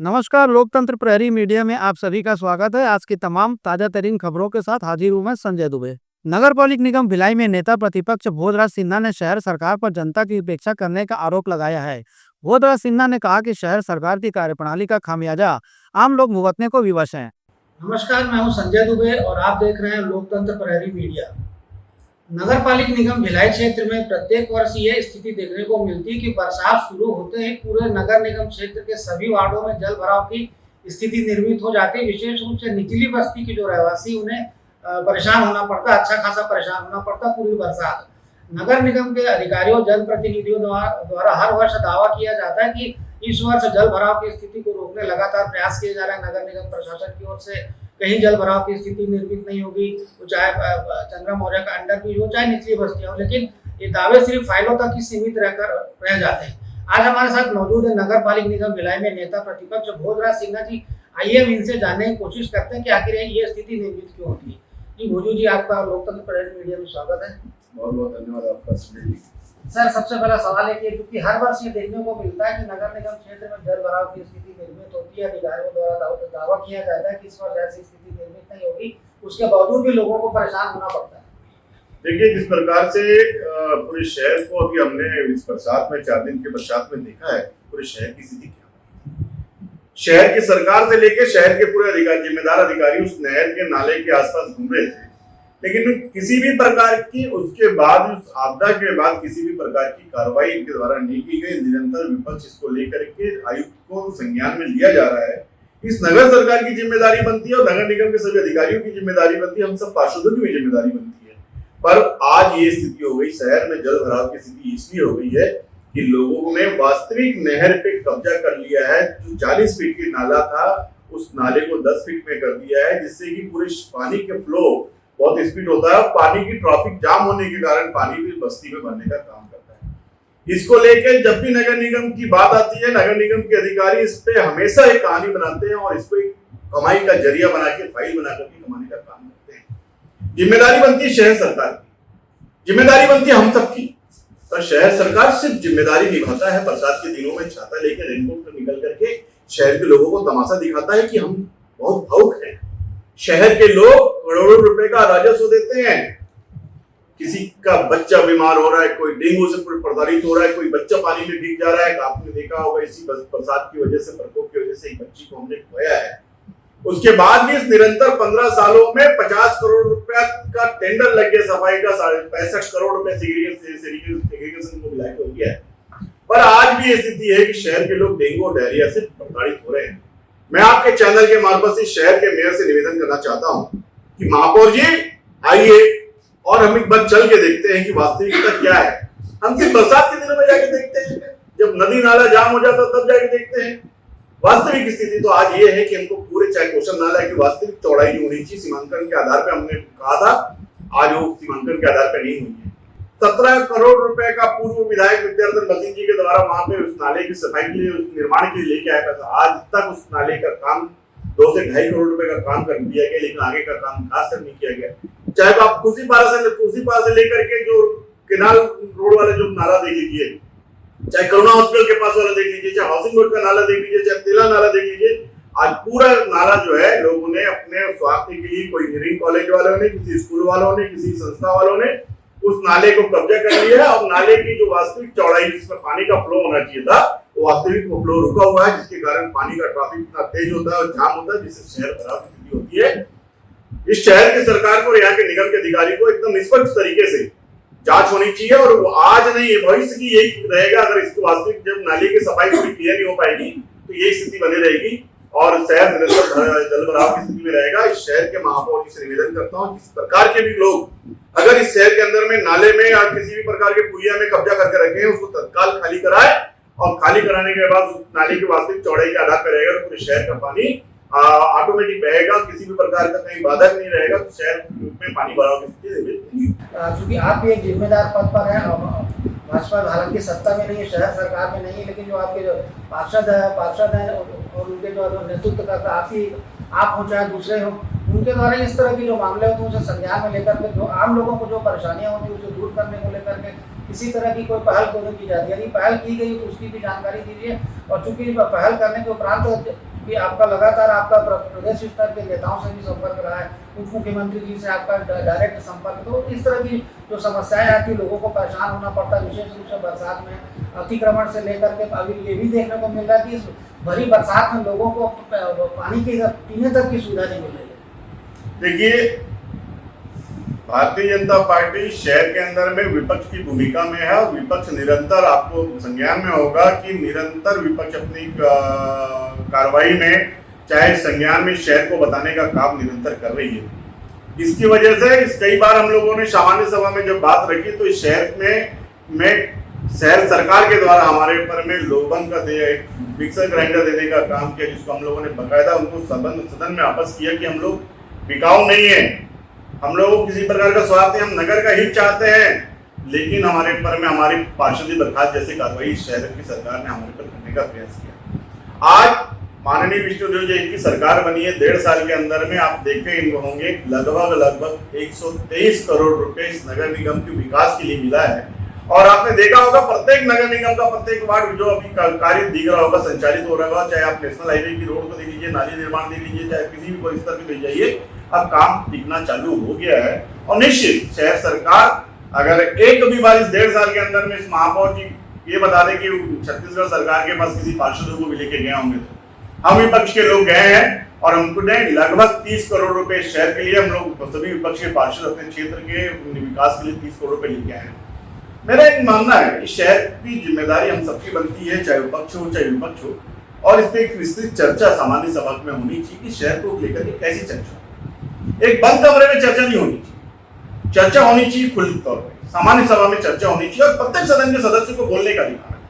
नमस्कार, लोकतंत्र प्रहरी मीडिया में आप सभी का स्वागत है। आज की तमाम ताजा तरीन खबरों के साथ हाजिर हूं मैं संजय दुबे। नगर पालिक निगम भिलाई में नेता प्रतिपक्ष भोजराज सिन्हा ने शहर सरकार पर जनता की उपेक्षा करने का आरोप लगाया है। भोजराज सिन्हा ने कहा कि शहर सरकार की कार्यप्रणाली का खामियाजा आम लोग भुगतने को विवश हैं। नमस्कार, मैं हूं संजय दुबे और आप देख रहे हैं लोकतंत्र प्रहरी मीडिया। नगर पालिक निगम भिलाई क्षेत्र में प्रत्येक वर्ष ये स्थिति देखने को मिलती है कि बरसात शुरू होते ही पूरे नगर निगम क्षेत्र के सभी वार्डों में जल भराव की स्थिति निर्मित हो जाती है। विशेष रूप से निचली बस्ती के जो रहवासी उन्हें परेशान होना पड़ता, अच्छा खासा परेशान होना पड़ता पूरी बरसात। नगर निगम के अधिकारियों जनप्रतिनिधियों द्वारा हर वर्ष दावा किया जाता है कि इस वर्ष जल भराव की स्थिति को रोकने लगातार प्रयास किए जा रहे हैं नगर निगम प्रशासन की ओर से। कहीं जल भराव की स्थिति निर्मित नहीं होगी, तो चाहे चंद्रा मौर्य का अंडरब्रिज हो, चाहे निचली बस्तियां हो, लेकिन ये दावे सिर्फ फाइलों तक ही सीमित रह जाते हैं। आज हमारे साथ मौजूद है नगर पालिक निगम भिलाई में नेता प्रतिपक्ष भोजराज सिन्हा जी। आइए हम इनसे जानने की कोशिश करते हैं कि आखिर ये स्थिति निर्मित क्यों होती है। जी भोजू जी, आपका लोकतंत्र प्रहरी मीडिया में स्वागत है। बहुत बहुत धन्यवाद आपका। सर, सबसे पहला सवाल है कि क्योंकि हर वर्ष ये देखने को मिलता है कि नगर निगम क्षेत्र में जल भराव की स्थिति निर्मित होती है, अधिकारियों द्वारा दावा किया जाता है कि इस वर्ष ऐसी स्थिति निर्मित नहीं होगी, उसके बावजूद भी लोगों को परेशान होना पड़ता है। देखिए, जिस प्रकार से पूरे शहर को अभी हमने इस बरसात में 4 दिन के बरसात में देखा है, पूरे शहर की स्थिति क्या, शहर की सरकार से लेकर शहर के पूरे अधिकारी, जिम्मेदार अधिकारी उस नहर के नाले के आसपास घूम रहे थे, लेकिन किसी भी प्रकार की उसके बाद, उस आपदा के बाद किसी भी प्रकार की कार्रवाई इनके द्वारा नहीं की गई। निरंतर विपक्ष इसको लेकर के आयुक्त को संज्ञान में लिया जा रहा है। इस नगर सरकार की जिम्मेदारी बनती है और नगर निगम के सभी अधिकारियों की जिम्मेदारी बनती है, हम सब पार्षदों की भी जिम्मेदारी बनती है। पर आज ये स्थिति हो गई, शहर में जल भराव की स्थिति इसलिए हो गई है कि लोगों ने वास्तविक नहर पे कब्जा कर लिया है। जो 40 फीट की नाला था, उस नाले को 10 फीट में कर दिया है, जिससे कि पूरे पानी के फ्लो बहुत स्पीड होता है। पानी की ट्रैफिक जाम होने के कारण पानी भी बस्ती में भरने का काम करता है। इसको लेकर जब भी नगर निगम की बात आती है, नगर निगम के अधिकारी इस पे हमेशा एक कहानी बनाते हैं और इसको एक कमाई का जरिया बना के, फाइल बना करके कमाने का काम करते हैं। जिम्मेदारी बनती है शहर सरकार की, जिम्मेदारी बनती है हम सबकी। पर शहर सरकार सिर्फ जिम्मेदारी निभाता है, बरसात के दिनों में छाता लेकर रेनकोट में निकल करके शहर के लोगों को तमाशा दिखाता है कि हम बहुत भावुक हैं। शहर के लोग करोड़ों रुपए का राजस्व देते हैं। किसी का बच्चा बीमार हो रहा है, कोई डेंगू से प्रताड़ित हो रहा है, कोई बच्चा पानी में भीग जा रहा है। आपने देखा होगा इसी बरसात की वजह से, प्रकोप की वजह से एक बच्ची को हमने खोया है। उसके बाद भी इस निरंतर 15 सालों में 50 करोड़ रुपया का टेंडर लग गया सफाई का, 65 करोड़ रुपए सेग्रीगेशन को मिला के हो गया है। पर आज भी स्थिति है कि शहर के लोग डेंगू और डायरिया से प्रताड़ित हो रहे हैं। मैं आपके चैनल के मार्फत से शहर के मेयर से निवेदन करना चाहता हूं कि महापौर जी आइए और हम एक बार चल के देखते हैं कि वास्तविकता क्या है। हम सिर्फ बरसात के दिनों में जाके देखते हैं, जब नदी नाला जाम हो जाता तब जाके देखते हैं। वास्तविक स्थिति तो आज ये है कि हमको पूरे चाहे कोशल नाला की वास्तविक चौड़ाई जो होनी चाहिए सीमांकन के आधार पर हमने कहा था, आज वो सीमांकन के आधार पर नहीं हुई है। 17 करोड़ रुपए का पूर्व विधायक विद्याधर मसीह जी के द्वारा वहां पे उस नाले की सफाई के लिए, उस निर्माण के लिए लेके आया था। आज तक उस नाले का काम 2 से 2.5 करोड़ रुपए का काम कर दिया गया, लेकिन आगे का काम खास कर नहीं किया गया। चाहे आप कुर्सीपारा से लेकर के जो केनाल रोड वाले जो नाला देख लीजिए, चाहे करुणा हॉस्पिटल के पास वाला देख लीजिए, चाहे हाउसिंग बोर्ड का नाला देख लीजिए, चाहे तेला नाला देख लीजिए, आज पूरा नाला जो है लोगों ने अपने स्वार्थ के लिए, कोई इंजीनियरिंग कॉलेज वालों ने, किसी स्कूल वालों ने, किसी संस्था वालों ने उस नाले को कब्जा कर लिया है। और नाले की जो वास्तविक चौड़ाई जिसमें पानी का फ्लो होना चाहिए था, वो वास्तविक फ्लो रुका हुआ है, जिसके कारण पानी का ट्रैफिक इतना तेज होता है और जाम होता है, जिससे शहर खराब स्थिति होती है। इस शहर की सरकार को, यहाँ के निगम के अधिकारी को एकदम निष्पक्ष तरीके से जांच होनी चाहिए और वो आज नहीं, भविष्य की यही रहेगा। अगर इसको वास्तविक जब नाले की सफाई पूरी क्लियर नहीं हो पाएगी तो यही स्थिति बनी रहेगी और शहर निरंतर जल भराव की स्थिति में रहेगा। इस शहर के महापौर जी से निवेदन करता हूँ, जिस प्रकार के भी लोग अगर इस शहर के अंदर में नाले में या किसी भी प्रकार के पुलिया में कब्जा करके रखे हैं, उसको तत्काल खाली कराए और खाली कराने के बाद उस नाले की वास्तविक चौड़ाई के आधार पर रहेगा तो पूरे शहर का पानी ऑटोमेटिक बहेगा, किसी भी प्रकार का कहीं बाधक नहीं रहेगा, तो शहर में पानी भराव की स्थिति नहीं। क्योंकि आप भी एक जिम्मेदार पद पर हैं, भाजपा हालांकि सत्ता में नहीं है, शहर सरकार में नहीं है, लेकिन जो आपके जो पार्षद हैं और उनके जो नेतृत्व करता आप हो चाहे दूसरे हो, उनके द्वारा इस तरह की जो मामले होते हैं उसे संज्ञान में लेकर के जो आम लोगों को जो परेशानियां होती है उसे दूर करने को लेकर के किसी तरह की कोई पहल क्यों नहीं की जाती है। यदि पहल की गई तो उसकी भी जानकारी दीजिए। और चूंकि पहल करने के उपरांत कि आपका लगातार आपका प्रदेश स्तर के नेताओं से भी संपर्क रहा है, उप मुख्यमंत्री जी से आपका डायरेक्ट संपर्क, तो इस तरह की जो समस्याएं आती लोगों को परेशान होना पड़ता है, विशेष रूप से बरसात में अतिक्रमण से लेकर के अभी ये भी देखने को मिल रहा है कि इस भरी बरसात में लोगों को पानी की पीने तक की सुविधा नहीं मिल रही है। देखिए, भारतीय जनता पार्टी शहर के अंदर में विपक्ष की भूमिका में है और विपक्ष निरंतर, आपको संज्ञान में होगा कि निरंतर विपक्ष अपनी कार्रवाई में, चाहे संज्ञान में, शहर को बताने का काम निरंतर कर रही है। इसकी वजह से कई बार हम लोगों ने सामान्य सभा में जब बात रखी तो इस शहर में शहर सरकार के द्वारा हमारे ऊपर में लोबन का मिक्सर ग्राइंडर देने का काम किया, जिसको हम लोगों ने बकायदा उनको सदन में वापस किया कि हम लोग बिकाऊ नहीं है, हम लोगों को किसी प्रकार का स्वार्थ नहीं, हम नगर का हित चाहते हैं, लेकिन हमारे ऊपर में हमारी पार्षदी बर्खास्त जैसी कार्रवाई शहर की सरकार ने हमारे ऊपर करने का प्रयास किया। आज माननीय विष्णुदेव जी की सरकार बनी है, 1.5 साल के अंदर में आप देखते होंगे लगभग 123 करोड़ रुपए इस नगर निगम के विकास के लिए मिला है। और आपने देखा होगा प्रत्येक नगर निगम का प्रत्येक वार्ड जो अभी कार्य दिख रहा होगा, संचालित हो रहा होगा, चाहे आप नेशनल हाईवे की रोड को देख लीजिए, नाली निर्माण देख लीजिए, चाहे किसी भी स्तर पर ले जाइए, अब काम दिखना चालू हो गया है। और निश्चित शहर सरकार अगर एक भी बार इस 1.5 साल के अंदर में इस महापौर जी ये बता दें कि छत्तीसगढ़ सरकार के पास किसी पार्षदों को भी लेके गए होंगे, तो हम विपक्ष के लोग गए हैं और हमको लगभग 30 करोड़ रुपए शहर के लिए, हम लोग सभी विपक्ष के पार्षद अपने क्षेत्र के विकास के लिए 30 करोड़ रुपए लेके आए हैं। मेरा एक मानना है इस शहर की जिम्मेदारी हम सबकी बनती है, चाहे विपक्ष हो चाहे विपक्ष हो, और इस पर एक विस्तृत चर्चा सामान्य सभा में होनी चाहिए कि शहर को लेकर के कैसी चर्चा, एक बंद कमरे में चर्चा नहीं होनी चाहिए, चर्चा होनी चाहिए खुले तौर पे, सामान्य सभा में चर्चा होनी चाहिए और प्रत्येक सदन के सदस्य को बोलने का अधिकार है।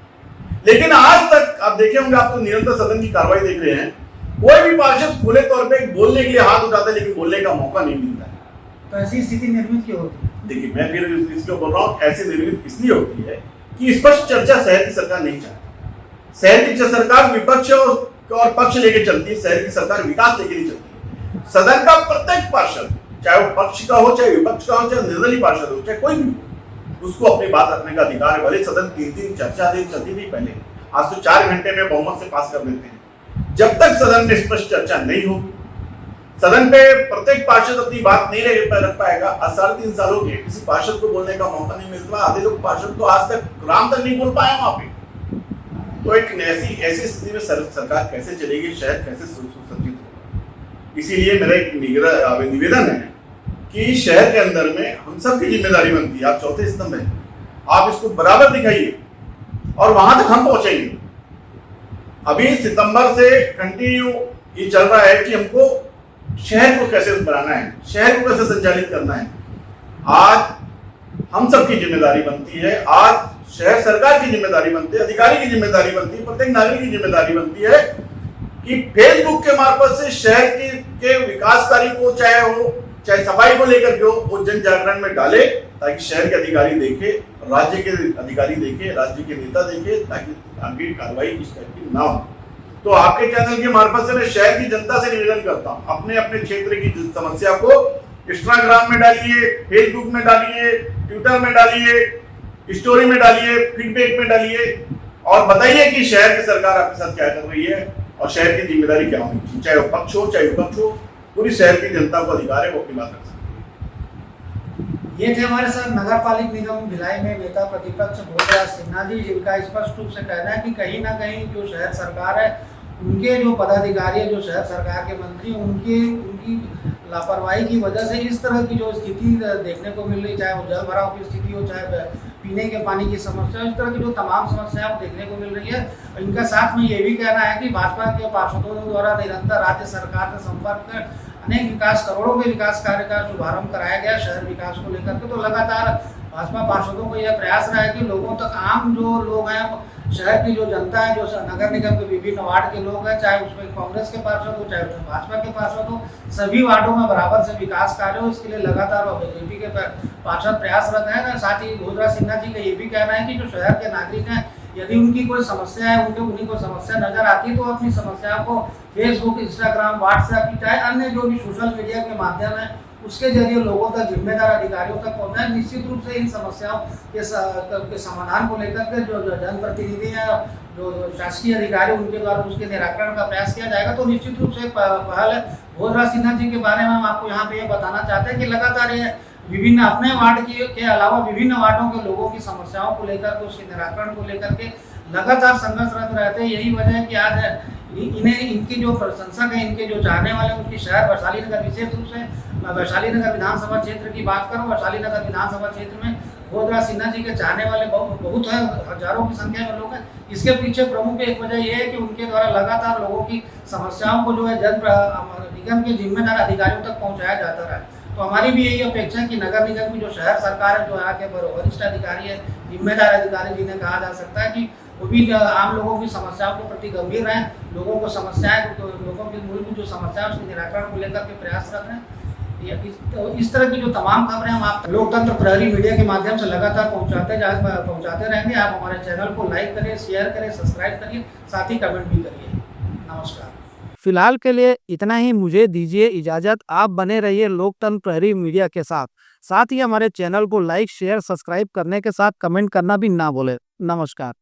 लेकिन आज तक आप देखे होंगे, आप तो निरंतर सदन की कार्रवाई देख रहे हैं, कोई भी पार्षद खुले तौर पे बोलने के लिए हाथ उठाता है लेकिन बोलने का मौका नहीं मिलता है। तो ऐसी स्थिति निर्मित क्यों होती है? देखिए, मैं फिर इसको बोल रहा हूँ, ऐसी निर्मित इसलिए होती है कि स्पष्ट चर्चा शहर की सरकार नहीं चाहती। शहर की सरकार विपक्ष और पक्ष लेके चलती है, शहर की सरकार विकास लेके नहीं चलती है। सदन का प्रत्येक पार्षद, चाहे वो पक्ष का हो, चाहे विपक्ष का हो, चाहे निर्दलीय पार्षद हो, चाहे कोई भी हो, उसको अपनी बात रखने का अधिकार है। भले सदन 3 चर्चा चलती थी पहले, आज तो 4 घंटे में बहुमत से पास कर देते हैं। जब तक सदन में स्पष्ट चर्चा नहीं होगी, सदन पे प्रत्येक पार्षद अपनी बात नहीं रख पाएगा। आज 3.5 साल हो गए, किसी पार्षद को बोलने का मौका नहीं मिलता। आधे लोग पार्षद तो आज तक राम तक नहीं बोल पाए वहां पे। तो एक ऐसी स्थिति में सरकार कैसे चलेगी, शहर कैसे सुसज्जित होगा। इसीलिए मेरा एक निवेदन है कि शहर के अंदर में हम सबकी जिम्मेदारी बनती है। आप चौथे स्तंभ है, आप इसको बराबर दिखाइए और वहां तक हम पहुंचेंगे। अभी सितंबर से कंटिन्यू ये चल रहा है कि हमको शहर को कैसे बनाना है, शहर को कैसे संचालित करना है। आज हम सबकी जिम्मेदारी बनती है, आज शहर सरकार की जिम्मेदारी बनती है, अधिकारी की जिम्मेदारी बनती है, प्रत्येक नागरिक की जिम्मेदारी बनती है कि फेसबुक के मार्फत से शहर के विकास कार्य को, चाहे सफाई को लेकर के हो, वो जन जागरण में डाले, ताकि शहर के अधिकारी देखे, राज्य के अधिकारी देखे, राज्य के नेता देखे, ताकि आगे कार्रवाई इस टाइप की ना हो। तो आपके चैनल के मार्फत से मैं शहर की जनता से निवेदन करता हूँ, अपने अपने क्षेत्र की समस्या को इंस्टाग्राम में डालिए, फेसबुक में डालिए, ट्विटर में डालिए, स्टोरी में डालिए, फीडबैक में डालिए और बताइए कि शहर की सरकार आपके साथ क्या कर रही है और शहर की जिम्मेदारी क्या होनी चाहिए। चाहे वो पक्ष हो चाहे विपक्ष हो, पूरी शहर की जनता को अधिकार है, वो अपनी बात रख सकती है। ये थे हमारे साथ नगर पालिक निगम भिलाई में नेता प्रतिपक्ष भोजराज सिन्हा जी, जिनका स्पष्ट रूप से कहना है कि कहीं ना कहीं जो शहर सरकार है, उनके जो पदाधिकारी है, जो शहर सरकार के मंत्री, उनकी लापरवाही की वजह से इस तरह की जो स्थिति देखने को मिल रही, चाहे वो जल भराव की स्थिति हो, चाहे पीने के पानी की समस्या, इस तरह की जो तमाम समस्याएं देखने को मिल रही है। इनका साथ में ये भी कहना है कि भाजपा के पार्षदों द्वारा निरंतर राज्य सरकार से संपर्क कर अनेक करोड़ों के विकास कार्य का शुभारंभ कराया गया शहर विकास को लेकर के। तो लगातार भाजपा पार्षदों को यह प्रयास रहा है कि लोगों तक, आम जो लोग हैं, शहर की जो जनता है, जो नगर निगम के विभिन्न वार्ड के लोग हैं, चाहे उसमें कांग्रेस के पार्षद हो चाहे उसमें भाजपा के पार्षद हो, सभी वार्डों में बराबर से विकास कार्य हो, इसके लिए लगातार बीजेपी के पार्षद प्रयासरत है। साथ ही भोजराज सिन्हा जी का ये भी कहना है कि जो शहर के नागरिक हैं, यदि उनकी कोई समस्या है, उन्हीं को समस्या नजर आती है, तो अपनी समस्याओं को फेसबुक, इंस्टाग्राम, व्हाट्सएप, चाहे अन्य जो भी सोशल मीडिया के माध्यम है, उसके जरिए लोगों तक, जिम्मेदार अधिकारियों तक पहुंचाए। निश्चित रूप से इन समस्याओं के समाधान को लेकर के जो जनप्रतिनिधि हैं, जो शासकीय अधिकारी उनके द्वारा उसके निराकरण का प्रयास किया जाएगा। तो निश्चित रूप से पहल भोजराज सिन्हा जी के बारे में हम आपको यहाँ पे ये बताना चाहते हैं कि लगातार ये विभिन्न अपने वार्ड के अलावा विभिन्न वार्डों के लोगों की समस्याओं को लेकर के उसके निराकरण को लेकर के लगातार संघर्षरत रहते हैं। यही वजह है कि आज इन्हें इनकी जो प्रशंसक है, इनके जो चाहने वाले, उनकी शहर वैशाली नगर, विशेष रूप से वैशाली नगर विधानसभा क्षेत्र की बात करूं, वैशाली नगर विधानसभा क्षेत्र में भोजराज सिन्हा जी के चाहने वाले बहुत है, हजारों की संख्या में लोग हैं। इसके पीछे प्रमुख एक वजह यह है कि उनके द्वारा लगातार लोगों की समस्याओं को जो है निगम के जिम्मेदार अधिकारियों तक पहुंचाया जाता रहा। तो हमारी भी यही अपेक्षा है कि नगर निगम की जो शहर सरकार है, जो यहाँ के वरिष्ठ अधिकारी है, जिम्मेदार अधिकारी जिन्हें कहा जा सकता है, कि वो भी आम लोगों की समस्याओं के प्रति गंभीर रहें, लोगों को समस्याएं, लोगों की मूलभूत जो समस्या है उसके निराकरण को लेकर के प्रयासरत रहें। तो इस तरह की जो तमाम खबरें हम आप लोकतंत्र प्रहरी मीडिया के माध्यम से लगातार पहुंचाते रहेंगे। आप हमारे चैनल को लाइक करिए, शेयर करिए, सब्सक्राइब करिए, साथ ही कमेंट भी करिए। नमस्कार। फिलहाल के लिए इतना ही, मुझे दीजिए इजाजत। आप बने रहिए लोकतंत्र प्रहरी मीडिया के साथ। साथ ही हमारे चैनल को लाइक, शेयर, सब्सक्राइब करने के साथ कमेंट करना भी ना भूलें। नमस्कार।